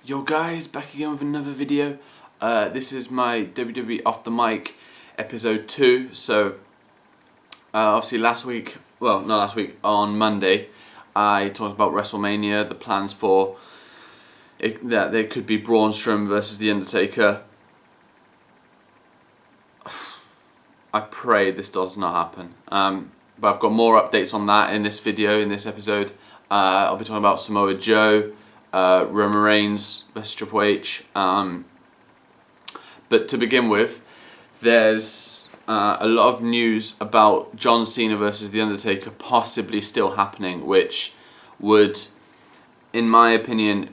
Yo guys, back again with another video. This is my WWE Off the Mic episode 2. So obviously not last week, on Monday I talked about WrestleMania, the plans for it, that there could be Braun Strowman versus The Undertaker. I pray this does not happen. But I've got more updates on that in this video, in this episode. I'll be talking about Samoa Joe, Roman Reigns versus Triple H. But to begin with, there's a lot of news about John Cena versus The Undertaker possibly still happening, which would, in my opinion,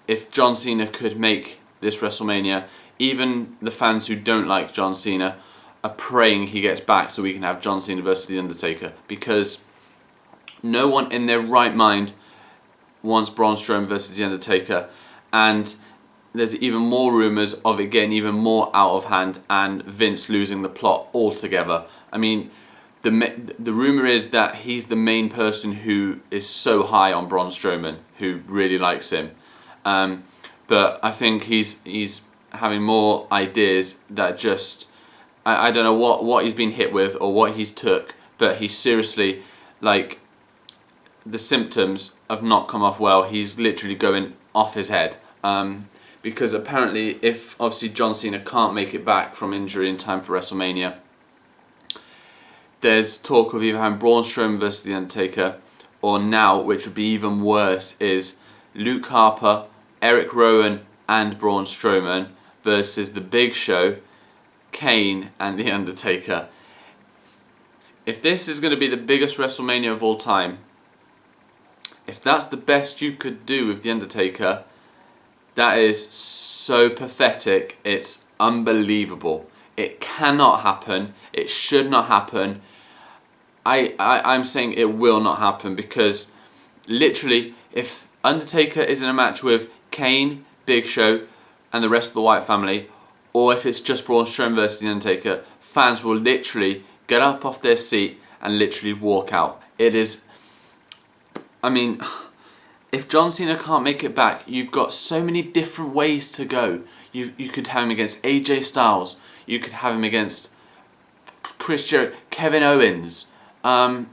if John Cena could make this WrestleMania, even the fans who don't like John Cena are praying he gets back so we can have John Cena versus The Undertaker, because no one in their right mind wants Braun Strowman versus The Undertaker, and there's even more rumours of it getting even more out of hand and Vince losing the plot altogether. I mean, the rumour is that he's the main person who is so high on Braun Strowman, who really likes him. But I think he's having more ideas that just, I don't know what he's been hit with or what he's took, but he's seriously, like, the symptoms have not come off well. He's literally going off his head. Because apparently, if obviously John Cena can't make it back from injury in time for WrestleMania, there's talk of either having Braun Strowman versus The Undertaker, or now, which would be even worse, is Luke Harper, Eric Rowan and Braun Strowman versus The Big Show, Kane and The Undertaker. If this is going to be the biggest WrestleMania of all time, if that's the best you could do with The Undertaker, that is so pathetic, it's unbelievable. It cannot happen, it should not happen. I'm saying it will not happen, because literally, if Undertaker is in a match with Kane, Big Show and the rest of the Wyatt family, or if it's just Braun Strowman versus The Undertaker, fans will literally get up off their seat and literally walk out. It is, I mean, if John Cena can't make it back, you've got so many different ways to go. You could have him against AJ Styles. You could have him against Chris Jericho, Kevin Owens. I'm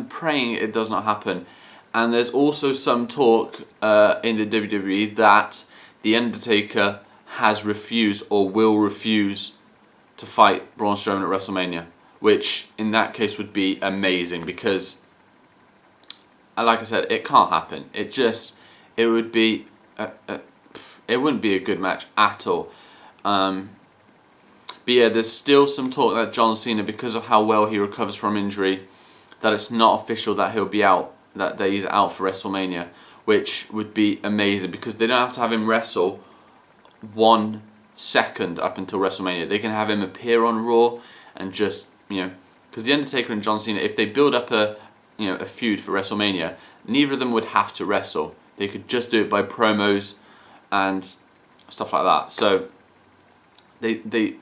praying it does not happen. And there's also some talk in the WWE that The Undertaker has refused or will refuse to fight Braun Strowman at WrestleMania, which in that case would be amazing, because, like I said, it can't happen. It would be, it wouldn't be a good match at all. But yeah, there's still some talk that John Cena, because of how well he recovers from injury, that it's not official that he'll be out, that he's out for WrestleMania, which would be amazing, because they don't have to have him wrestle 1 second up until WrestleMania. They can have him appear on Raw and just, because The Undertaker and John Cena, if they build up a feud for WrestleMania, neither of them would have to wrestle. They could just do it by promos and stuff like that. So they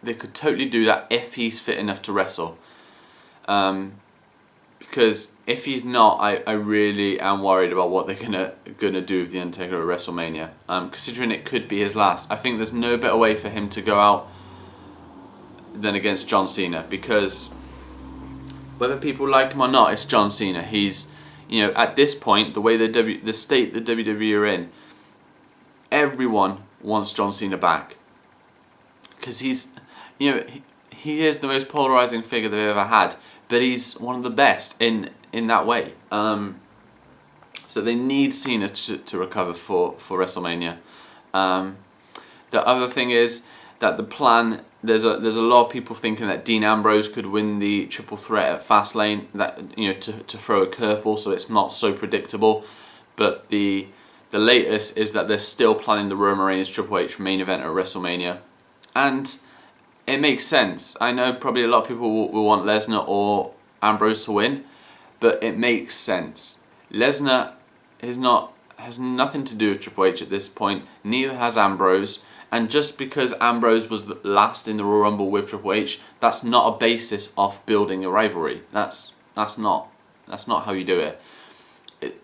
could totally do that if he's fit enough to wrestle. Because if he's not, I really am worried about what they're gonna do with The Undertaker at WrestleMania. Considering it could be his last, I think there's no better way for him to go out than against John Cena, because whether people like him or not, it's John Cena. He's, at this point, the way the state the WWE are in, everyone wants John Cena back, because he's, he is the most polarizing figure they've ever had, but he's one of the best in that way. So they need Cena to recover for WrestleMania. The other thing is that the plan, there's a lot of people thinking that Dean Ambrose could win the triple threat at Fastlane, that to throw a curveball so it's not so predictable. But the latest is that they're still planning the Roman Reigns Triple H main event at WrestleMania, and it makes sense. I know probably a lot of people will want Lesnar or Ambrose to win, but it makes sense. Lesnar has nothing to do with Triple H at this point. Neither has Ambrose. And just because Ambrose was last in the Royal Rumble with Triple H, that's not a basis of building a rivalry. That's not how you do it.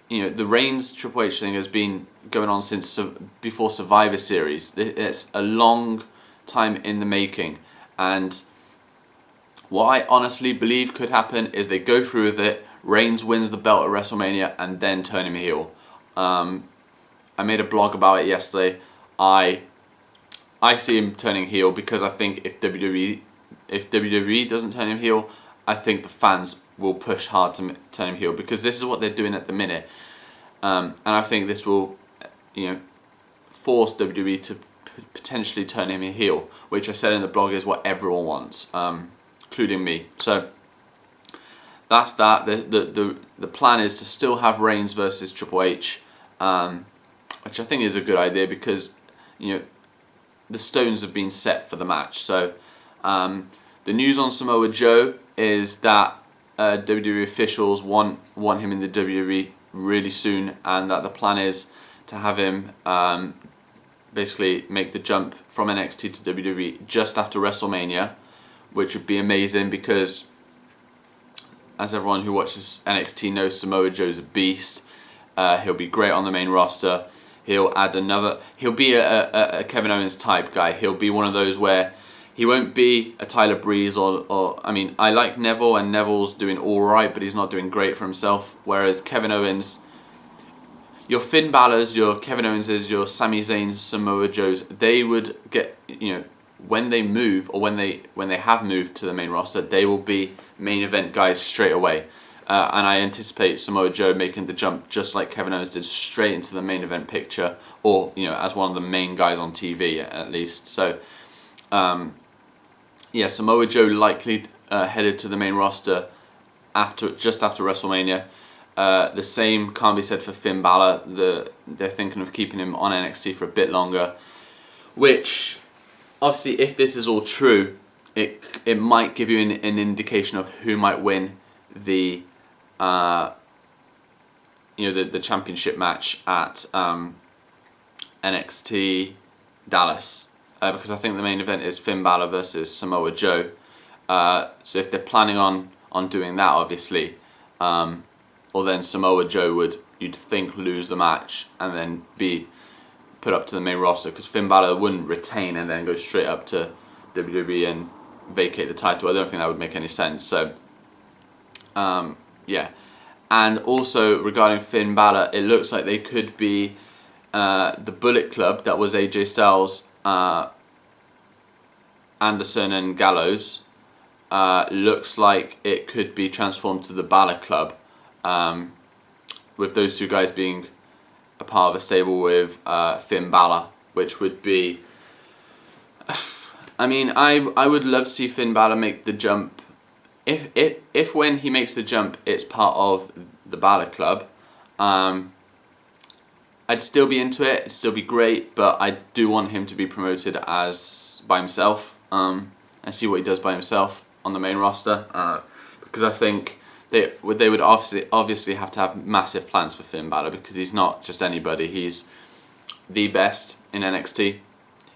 the Reigns Triple H thing has been going on since before Survivor Series. It's a long time in the making, and what I honestly believe could happen is they go through with it. Reigns wins the belt at WrestleMania and then turn him heel. I made a blog about it yesterday. I see him turning heel because I think if WWE doesn't turn him heel, I think the fans will push hard to turn him heel, because this is what they're doing at the minute, and I think this will, force WWE to potentially turn him heel, which I said in the blog is what everyone wants, including me. So that's that. The plan is to still have Reigns versus Triple H, which I think is a good idea because the stones have been set for the match. So the news on Samoa Joe is that WWE officials want him in the WWE really soon, and that the plan is to have him basically make the jump from NXT to WWE just after WrestleMania, which would be amazing because, as everyone who watches NXT knows, Samoa Joe's a beast. He'll be great on the main roster. He'll be a Kevin Owens type guy. He'll be one of those where he won't be a Tyler Breeze or I mean, I like Neville, and Neville's doing alright, but he's not doing great for himself. Whereas Kevin Owens, your Finn Balor's, your Kevin Owens's, your Sami Zayn's, Samoa Joe's, they would get, when they move, or when they have moved to the main roster, they will be main event guys straight away. And I anticipate Samoa Joe making the jump just like Kevin Owens did, straight into the main event picture, or as one of the main guys on TV at least. So Samoa Joe likely headed to the main roster just after WrestleMania. The same can't be said for Finn Balor. They're thinking of keeping him on NXT for a bit longer, which obviously, if this is all true, it might give you an indication of who might win the the championship match at NXT Dallas, because I think the main event is Finn Balor versus Samoa Joe. So if they're planning on doing that, obviously, or then Samoa Joe would, you'd think, lose the match and then be put up to the main roster, because Finn Balor wouldn't retain and then go straight up to WWE and vacate the title. I don't think that would make any sense. So and also regarding Finn Balor, it looks like they could be the Bullet Club that was AJ Styles, Anderson and Gallows. Looks like it could be transformed to the Balor Club, with those two guys being a part of a stable with Finn Balor, which would be, I mean, I would love to see Finn Balor make the jump. If when he makes the jump, it's part of the Balor Club, I'd still be into it. It'd still be great, but I do want him to be promoted as by himself, and see what he does by himself on the main roster, because I think they would obviously have to have massive plans for Finn Balor, because he's not just anybody. He's the best in NXT.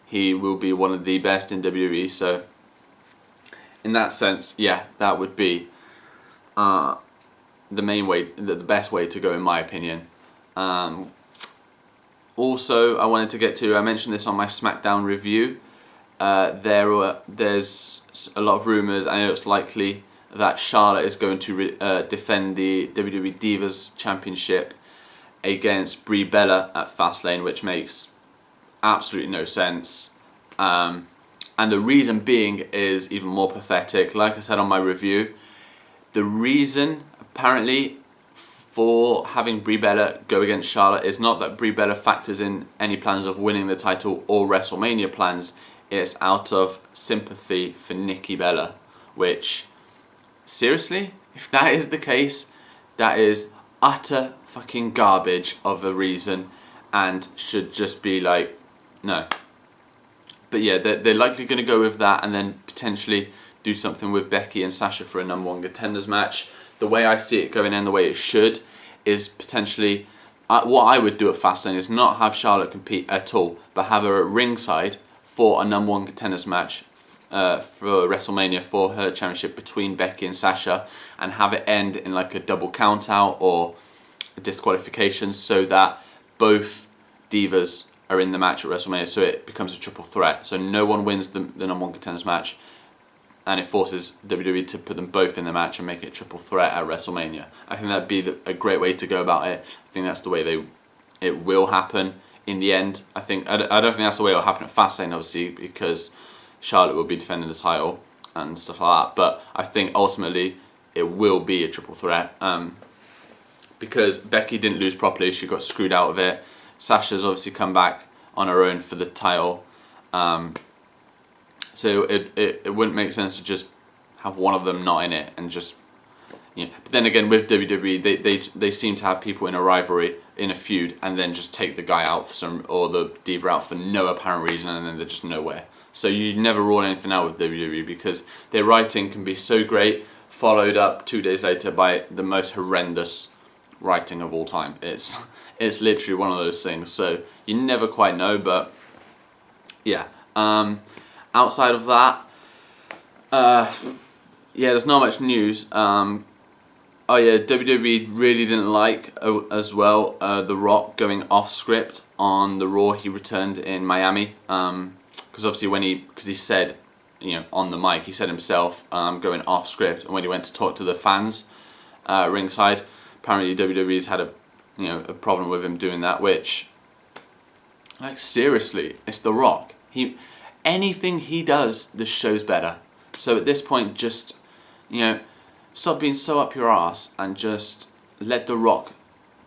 He will be one of the best in WWE. So in that sense, that would be the best way to go, in my opinion. Also, I wanted to get to, I mentioned this on my SmackDown review. There's a lot of rumours, and it looks likely that Charlotte is going to defend the WWE Divas Championship against Brie Bella at Fastlane, which makes absolutely no sense. And the reason being is even more pathetic. Like I said on my review, the reason apparently for having Brie Bella go against Charlotte is not that Brie Bella factors in any plans of winning the title or WrestleMania plans. It's out of sympathy for Nikki Bella, which, seriously, if that is the case, that is utter fucking garbage of a reason, and should just be like, no. But yeah, they're likely going to go with that, and then potentially do something with Becky and Sasha for a number one contenders match. The way I see it going, and the way it should, is potentially, what I would do at Fastlane is not have Charlotte compete at all, but have her at ringside for a number one contenders match for WrestleMania for her championship between Becky and Sasha, and have it end in like a double count out, or disqualifications so that both divas are in the match at WrestleMania, so it becomes a triple threat. So no one wins the number one contenders match, and it forces WWE to put them both in the match and make it a triple threat at WrestleMania. I think that'd be a great way to go about it. I think that's the way it will happen in the end. I don't think that's the way it'll happen at Fastlane, obviously, because Charlotte will be defending the title and stuff like that. But I think ultimately it will be a triple threat. Because Becky didn't lose properly, she got screwed out of it. Sasha's obviously come back on her own for the title. So it wouldn't make sense to just have one of them not in it and just, you know. But then again, with WWE, they seem to have people in a rivalry, in a feud, and then just take the guy out or the diva out for no apparent reason, and then they're just nowhere. So you never rule anything out with WWE because their writing can be so great, followed up 2 days later by the most horrendous writing of all time. It's literally one of those things. So you never quite know, but yeah. Outside of that, yeah, there's not much news. Oh yeah, WWE really didn't like as well The Rock going off script on the Raw he returned in Miami. Because obviously because he said, you know, on the mic, he said himself going off script, and when he went to talk to the fans ringside, apparently WWE's had a problem with him doing that. Which, like, seriously, it's The Rock. Anything he does, the show's better. So at this point, just, you know, stop being so up your ass and just let The Rock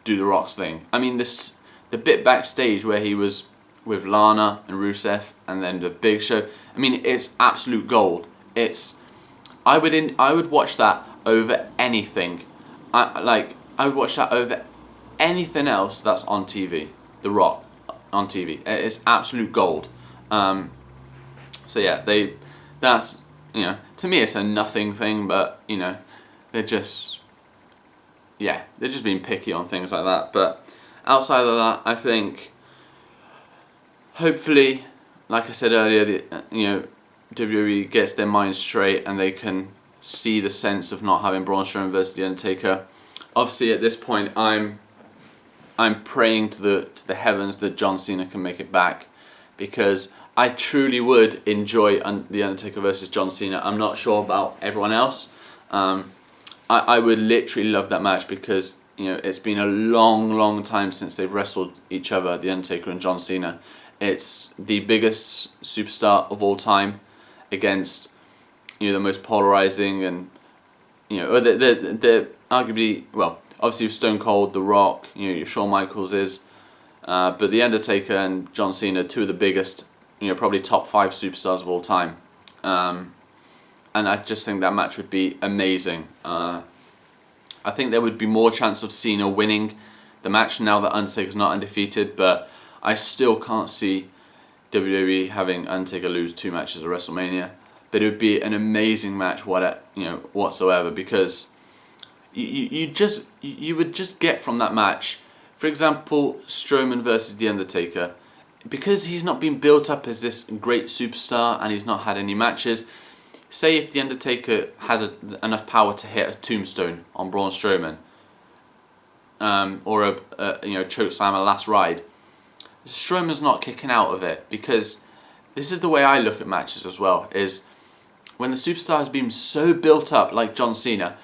do The Rock's thing. I mean, the bit backstage where he was with Lana and Rusev, and then the Big Show. I mean, it's absolute gold. I would watch that over anything. I would watch that over anything else that's on TV. The Rock on TV. It's absolute gold. So yeah, that's, you know, to me it's a nothing thing, but, you know, they're just being picky on things like that. But outside of that, I think hopefully, like I said earlier, WWE gets their minds straight and they can see the sense of not having Braun Strowman versus The Undertaker. Obviously, at this point, I'm praying to the heavens that John Cena can make it back, because I truly would enjoy The Undertaker versus John Cena. I'm not sure about everyone else. I would literally love that match because, you know, it's been a long time since they've wrestled each other, The Undertaker and John Cena. It's the biggest superstar of all time against, you know, the most polarizing and, you know, the arguably, well, obviously Stone Cold, The Rock, you know, your Shawn Michaels is, but The Undertaker and John Cena, two of the biggest, you know, probably top 5 superstars of all time. And I just think that match would be amazing. I think there would be more chance of Cena winning the match now that Undertaker's not undefeated, but I still can't see WWE having Undertaker lose 2 matches at WrestleMania. But it would be an amazing match, whatsoever, because you would just get from that match, for example, Strowman versus The Undertaker, because he's not been built up as this great superstar and he's not had any matches. Say if The Undertaker had enough power to hit a tombstone on Braun Strowman, or a chokeslam, a last ride, Strowman's not kicking out of it, because this is the way I look at matches as well, is when the superstar has been so built up, like John Cena,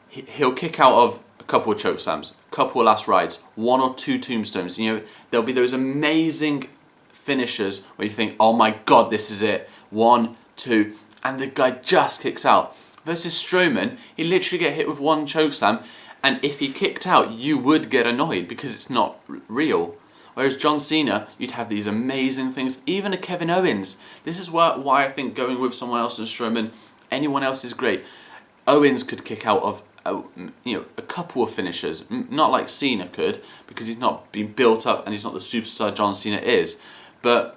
he'll kick out of a couple of chokeslams, a couple of last rides, 1 or 2 tombstones. You know, there'll be those amazing finishers where you think, oh my god, this is it, 1, 2, and the guy just kicks out. Versus Strowman, he literally get hit with 1 chokeslam, and if he kicked out, you would get annoyed because it's not real. Whereas John Cena, you'd have these amazing things. Even a Kevin Owens. This is why I think going with someone else than Strowman, anyone else is great. Owens could kick out of a couple of finishers, not like Cena could, because he's not been built up and he's not the superstar John Cena is. But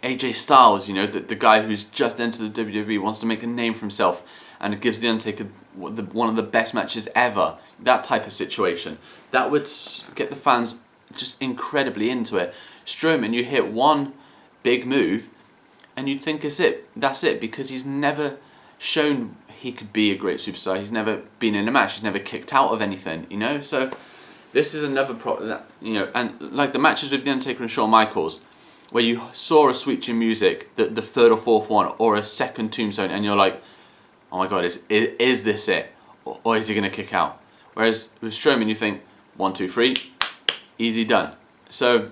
AJ Styles, you know, the guy who's just entered the WWE, wants to make a name for himself, and it gives The Undertaker one of the best matches ever. That type of situation. That would get the fans just incredibly into it. Strowman, you hit 1 big move and you'd think that's it, because he's never shown he could be a great superstar. He's never been in a match, he's never kicked out of anything, you know. So this is another problem that, and like the matches with The Undertaker and Shawn Michaels, where you saw a switch in music, the third or fourth one, or a second tombstone, and you're like, oh my god, is this it? Or is he going to kick out? Whereas with Strowman, you think, 1, 2, 3, easy done. So,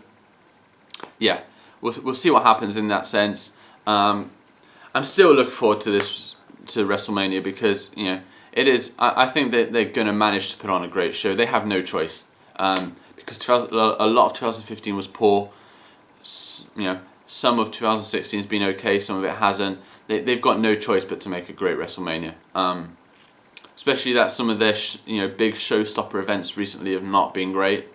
yeah, we'll see what happens in that sense. I'm still looking forward to WrestleMania, because, it is. I think that they're going to manage to put on a great show. They have no choice, because a lot of 2015 was poor. Some of 2016 has been okay, some of it hasn't. They've got no choice but to make a great WrestleMania. Especially that some of their big showstopper events recently have not been great.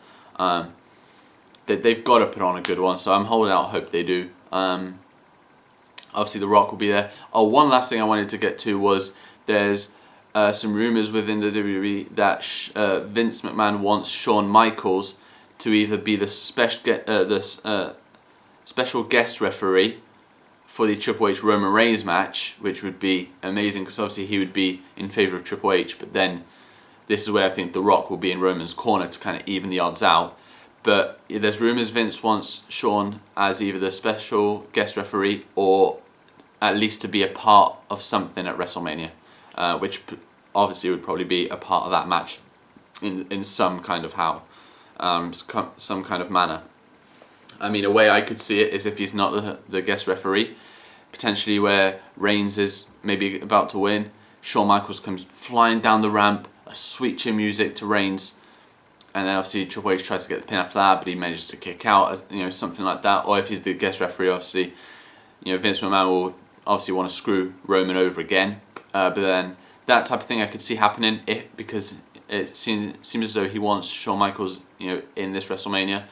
They've got to put on a good one, so I'm holding out hope they do. Obviously, The Rock will be there. Oh, one last thing I wanted to get to was there's some rumors within the WWE that Vince McMahon wants Shawn Michaels to either be the special guest referee for the Triple H Roman Reigns match, which would be amazing, because obviously he would be in favour of Triple H, but then this is where I think The Rock will be in Roman's corner to kind of even the odds out. But there's rumours Vince wants Shawn as either the special guest referee or at least to be a part of something at WrestleMania, which obviously would probably be a part of that match in some kind of some kind of manner. I mean, a way I could see it is if he's not the guest referee, potentially where Reigns is maybe about to win, Shawn Michaels comes flying down the ramp, a sweet chin music to Reigns, and then obviously Triple H tries to get the pin after that, but he manages to kick out, something like that. Or if he's the guest referee, obviously, Vince McMahon will obviously want to screw Roman over again, but then that type of thing I could see happening because it seems as though he wants Shawn Michaels, in this WrestleMania.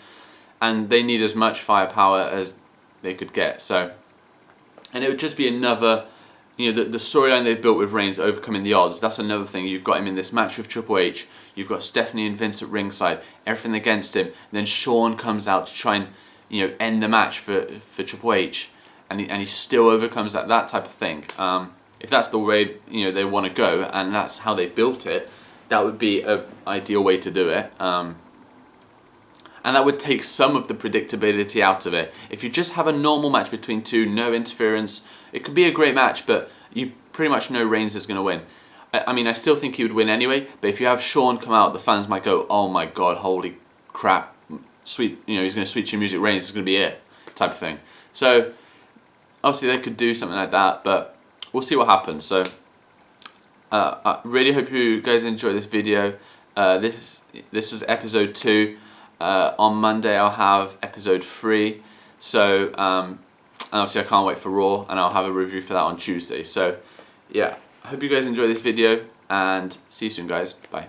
And they need as much firepower as they could get. So, and it would just be another, the storyline they've built with Reigns overcoming the odds. That's another thing. You've got him in this match with Triple H. You've got Stephanie and Vince at ringside. Everything against him. And then Shawn comes out to try and end the match for Triple H, and he still overcomes that type of thing. If that's the way they want to go, and that's how they built it, that would be an ideal way to do it. And that would take some of the predictability out of it. If you just have a normal match between two, no interference, it could be a great match, but you pretty much know Reigns is going to win. I mean, I still think he would win anyway, but if you have Shawn come out, the fans might go, oh my god, holy crap, he's going to switch your music, Reigns is going to be it, type of thing. So, obviously they could do something like that, but we'll see what happens. So, I really hope you guys enjoyed this video. This is episode 2. On Monday I'll have episode 3, so and obviously I can't wait for Raw, and I'll have a review for that on Tuesday. So yeah, I hope you guys enjoy this video, and see you soon guys, bye.